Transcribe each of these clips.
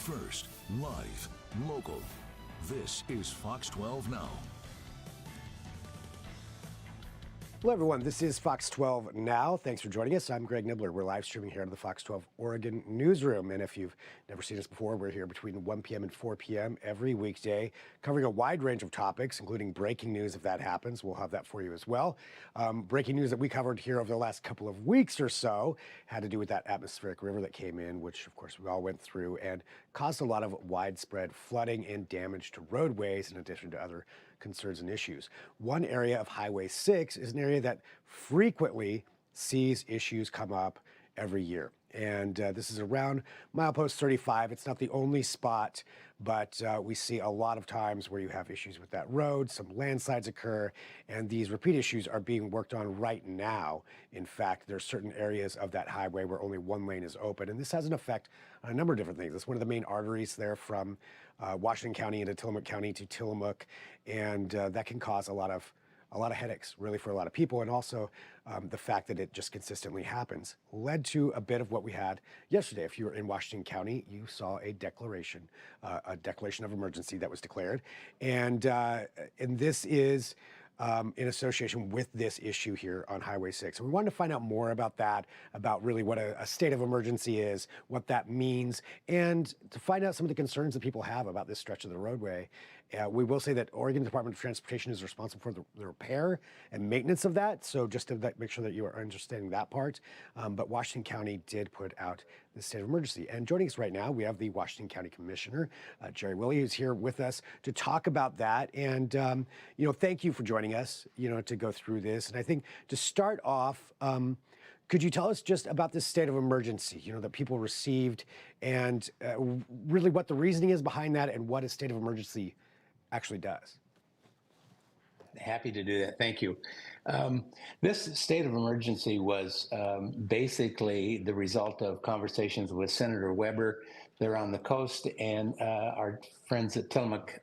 First, live, local. This is Fox 12 Now. Hello, everyone. This is Fox 12 Now. Thanks for joining us. I'm Greg Nibbler. We're live streaming here in the Fox 12 Oregon newsroom. And if you've never seen us before, we're here between 1 p.m. and 4 p.m. every weekday, covering a wide range of topics, including breaking news if that happens. We'll have that for you as well. Breaking news that we covered here over the last couple of weeks or so had to do with that atmospheric river that came in, which, of course, we all went through and caused a lot of widespread flooding and damage to roadways, in addition to other concerns and issues. One area of Highway 6 is an area that frequently sees issues come up every year. And this is around milepost 35. It's not the only spot, but we see a lot of times where you have issues with that road, some landslides occur, and these repeat issues are being worked on right now. In fact, there's certain areas of that highway where only one lane is open, and this has an effect on a number of different things. It's one of the main arteries there from Washington County into Tillamook County to Tillamook, and that can cause a lot of headaches, really, for a lot of people. And also the fact that it just consistently happens led to a bit of what we had yesterday. If you were in Washington County, you saw a declaration of emergency that was declared. And this is in association with this issue here on Highway 6. And we wanted to find out more about that, about really what a state of emergency is, what that means, and to find out some of the concerns that people have about this stretch of the roadway. We will say that Oregon Department of Transportation is responsible for the repair and maintenance of that, so just to make sure that you are understanding that part. But Washington County did put out the state of emergency. And joining us right now, we have the Washington County Commissioner, Jerry Willey, who's here with us to talk about that. And, thank you for joining us, to go through this. And I think to start off, could you tell us just about this state of emergency, that people received, and really what the reasoning is behind that and what a state of emergency actually does? Happy to do that. Thank you. This state of emergency was basically the result of conversations with Senator Weber. They're on the coast, and our friends at Tillamook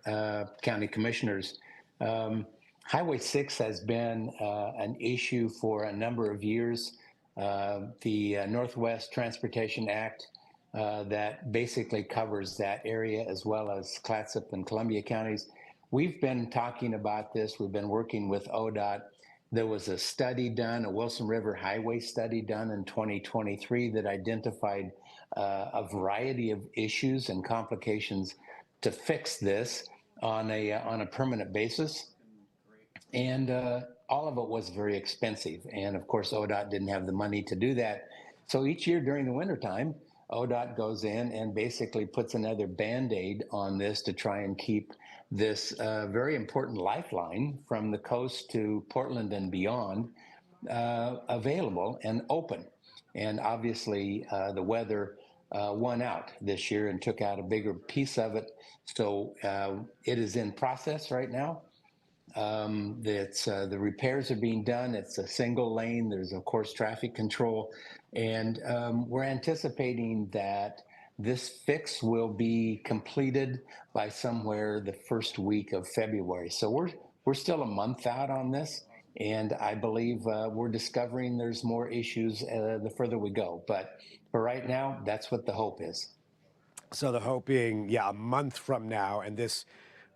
County Commissioners. Highway 6 has been an issue for a number of years. The Northwest Transportation Act that basically covers that area, as well as Clatsop and Columbia counties. We've been talking about this. We've been working with ODOT. There was a study done, a Wilson River Highway study done in 2023 that identified a variety of issues and complications to fix this on a permanent basis. And all of it was very expensive. And of course, ODOT didn't have the money to do that. So each year during the wintertime, ODOT goes in and basically puts another Band-Aid on this to try and keep this very important lifeline from the coast to Portland and beyond available and open. And obviously the weather won out this year and took out a bigger piece of it. So it is in process right now. The repairs are being done. It's a single lane. There's, of course, traffic control. And we're anticipating that this fix will be completed by somewhere the first week of February. So we're still a month out on this. And I believe we're discovering there's more issues the further we go. But for right now, that's what the hope is. So the hope being, a month from now, and this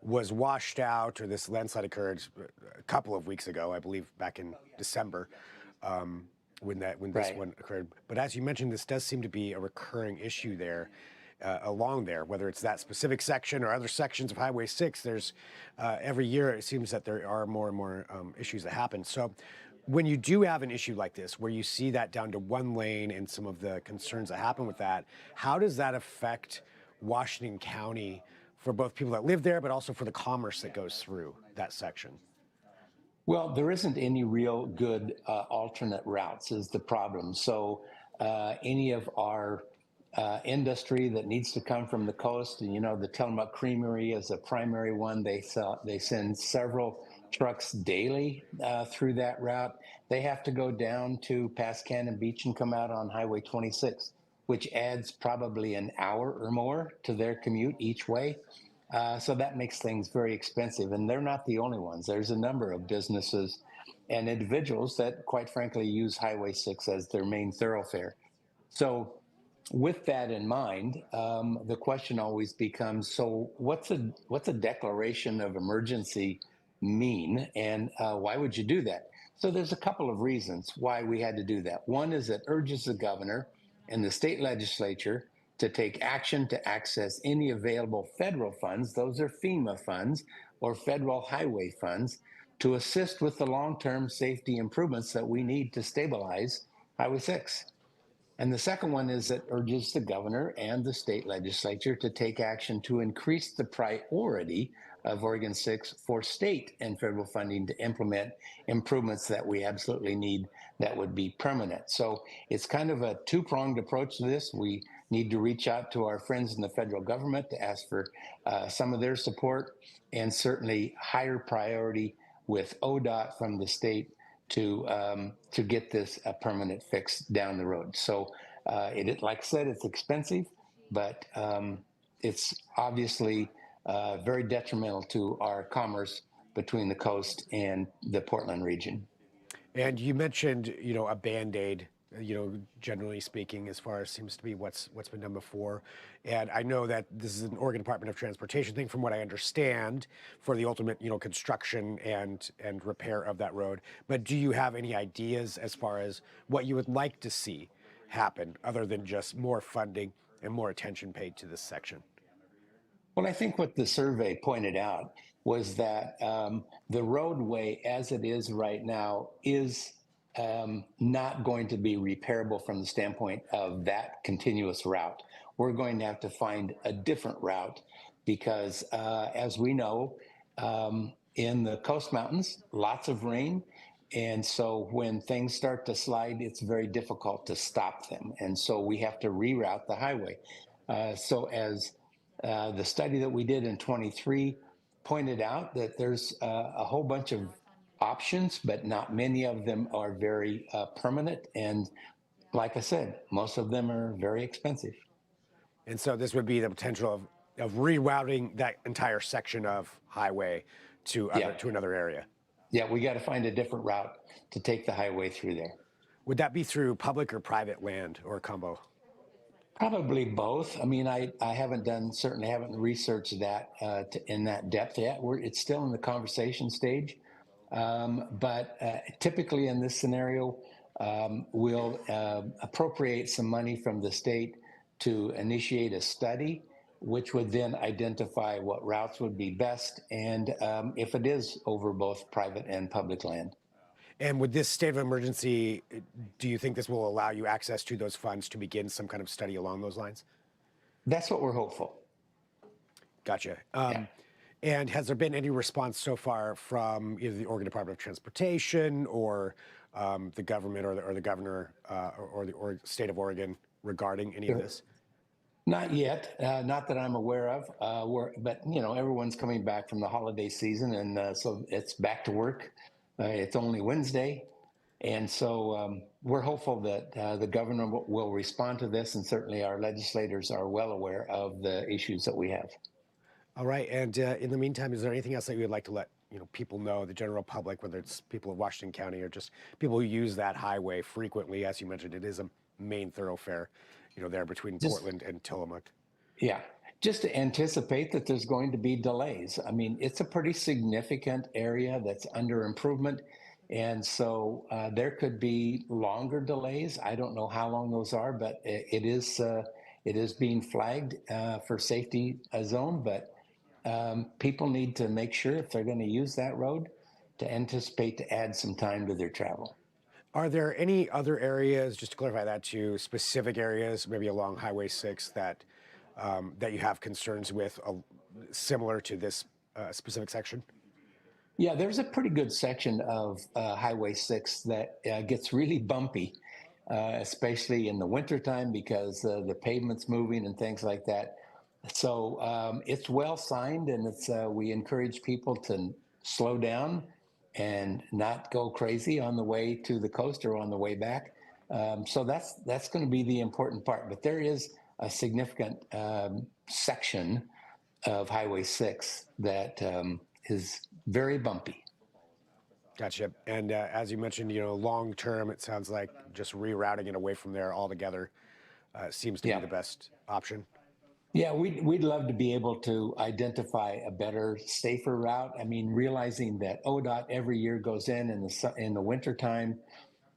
was washed out, or this landslide occurred a couple of weeks ago, I believe back in December, when this one occurred. But as you mentioned, this does seem to be a recurring issue there, along there, whether it's that specific section or other sections of Highway 6. There's every year it seems that there are more and more issues that happen. So when you do have an issue like this, where you see that down to one lane and some of the concerns that happen with that, how does that affect Washington County for both people that live there, but also for the commerce that goes through that section? Well, there isn't any real good alternate routes is the problem. So any of our industry that needs to come from the coast, and the Tillamook Creamery is a primary one. They send several trucks daily through that route. They have to go down to past Cannon Beach and come out on Highway 26, which adds probably an hour or more to their commute each way. So that makes things very expensive. And they're not the only ones. There's a number of businesses and individuals that, quite frankly, use Highway 6 as their main thoroughfare. So with that in mind, the question always becomes: so, what's a declaration of emergency mean, and why would you do that? So, there's a couple of reasons why we had to do that. One is it urges the governor and the state legislature to take action to access any available federal funds, those are FEMA funds or federal highway funds, to assist with the long-term safety improvements that we need to stabilize Highway 6. And the second one is it urges the governor and the state legislature to take action to increase the priority of Oregon 6 for state and federal funding to implement improvements that we absolutely need that would be permanent. So it's kind of a two-pronged approach to this. We need to reach out to our friends in the federal government to ask for some of their support, and certainly higher priority with ODOT from the state to get this a permanent fix down the road. So like I said, it's expensive, but it's obviously very detrimental to our commerce between the coast and the Portland region. And you mentioned, a Band-Aid, generally speaking, as far as seems to be what's been done before. And I know that this is an Oregon Department of Transportation thing, from what I understand, for the ultimate, construction and repair of that road. But do you have any ideas as far as what you would like to see happen, other than just more funding and more attention paid to this section? Well, I think what the survey pointed out was that the roadway as it is right now is not going to be repairable from the standpoint of that continuous route. We're going to have to find a different route because, as we know, in the Coast Mountains, lots of rain. And so when things start to slide, it's very difficult to stop them. And so we have to reroute the highway. So as the study that we did in 23 pointed out, that there's a whole bunch of options, but not many of them are very permanent. And like I said, most of them are very expensive. And so this would be the potential of rerouting that entire section of highway to another area. Yeah, we got to find a different route to take the highway through there. Would that be through public or private land, or a combo? Probably both. I mean, I certainly haven't researched that in that depth yet. It's still in the conversation stage. But typically in this scenario, we'll appropriate some money from the state to initiate a study, which would then identify what routes would be best, and if it is over both private and public land. And with this state of emergency, do you think this will allow you access to those funds to begin some kind of study along those lines? That's what we're hopeful. Gotcha. Yeah. And has there been any response so far from either the Oregon Department of Transportation or the government or the governor or the state of Oregon regarding any of this? Not yet, not that I'm aware of. But everyone's coming back from the holiday season, and so it's back to work. It's only Wednesday, and so we're hopeful that the governor will respond to this, and certainly our legislators are well aware of the issues that we have. All right, and in the meantime, is there anything else that you would like to let people know, the general public, whether it's people of Washington County or just people who use that highway frequently? As you mentioned, it is a main thoroughfare, there between Portland and Tillamook. Yeah, just to anticipate that there's going to be delays. I mean, it's a pretty significant area that's under improvement. And so there could be longer delays. I don't know how long those are, but it is being flagged for safety zone. But people need to make sure, if they're going to use that road, to anticipate to add some time to their travel. Are there any other areas, just to clarify that too, specific areas, maybe along Highway 6 that you have concerns with, similar to this specific section? Yeah, there's a pretty good section of Highway 6 that gets really bumpy, especially in the wintertime because the pavement's moving and things like that. So it's well signed, and we encourage people to slow down and not go crazy on the way to the coast or on the way back. So that's going to be the important part. But there is a significant section of Highway 6 that is very bumpy. Gotcha. And as you mentioned, long term, it sounds like just rerouting it away from there altogether seems to be Yeah. the best option. Yeah, we'd love to be able to identify a better, safer route. I mean, realizing that ODOT every year goes in the wintertime,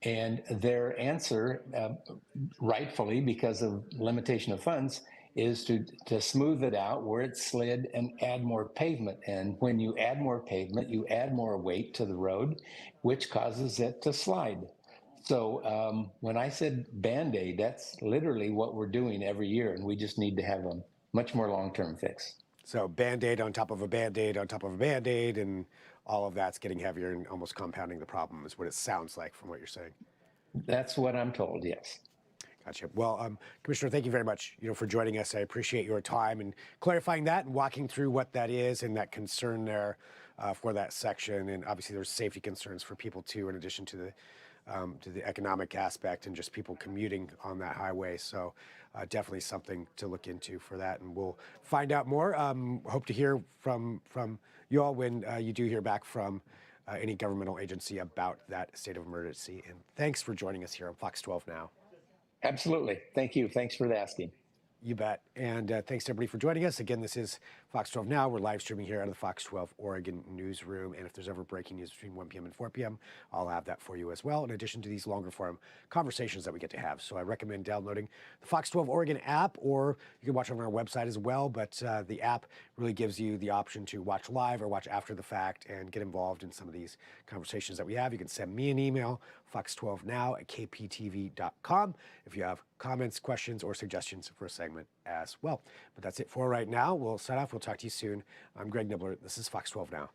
and their answer, rightfully because of limitation of funds, is to smooth it out where it's slid and add more pavement. And when you add more pavement, you add more weight to the road, which causes it to slide. So when I said Band-Aid, that's literally what we're doing every year, and we just need to have a much more long-term fix. So Band-Aid on top of a Band-Aid on top of a Band-Aid, and all of that's getting heavier and almost compounding the problem is what it sounds like from what you're saying. That's what I'm told, yes. Gotcha. Well, Commissioner, thank you very much, for joining us. I appreciate your time and clarifying that and walking through what that is and that concern there for that section. And obviously, there's safety concerns for people too, in addition to the economic aspect and just people commuting on that highway. So definitely something to look into for that. And we'll find out more. Hope to hear from you all when you do hear back from any governmental agency about that state of emergency. And thanks for joining us here on Fox 12 Now. Absolutely. Thank you. Thanks for asking. You bet. And thanks to everybody for joining us. Again, this is Fox 12 Now. We're live streaming here out of the Fox 12 Oregon newsroom. And if there's ever breaking news between 1 p.m. and 4 p.m., I'll have that for you as well, in addition to these longer form conversations that we get to have. So I recommend downloading the Fox 12 Oregon app, or you can watch it on our website as well. But the app really gives you the option to watch live or watch after the fact and get involved in some of these conversations that we have. You can send me an email, fox12now@kptv.com, if you have comments, questions, or suggestions for a segment as well. But that's it for right now. We'll sign off. We'll talk to you soon. I'm Greg Nibbler. This is Fox 12 Now.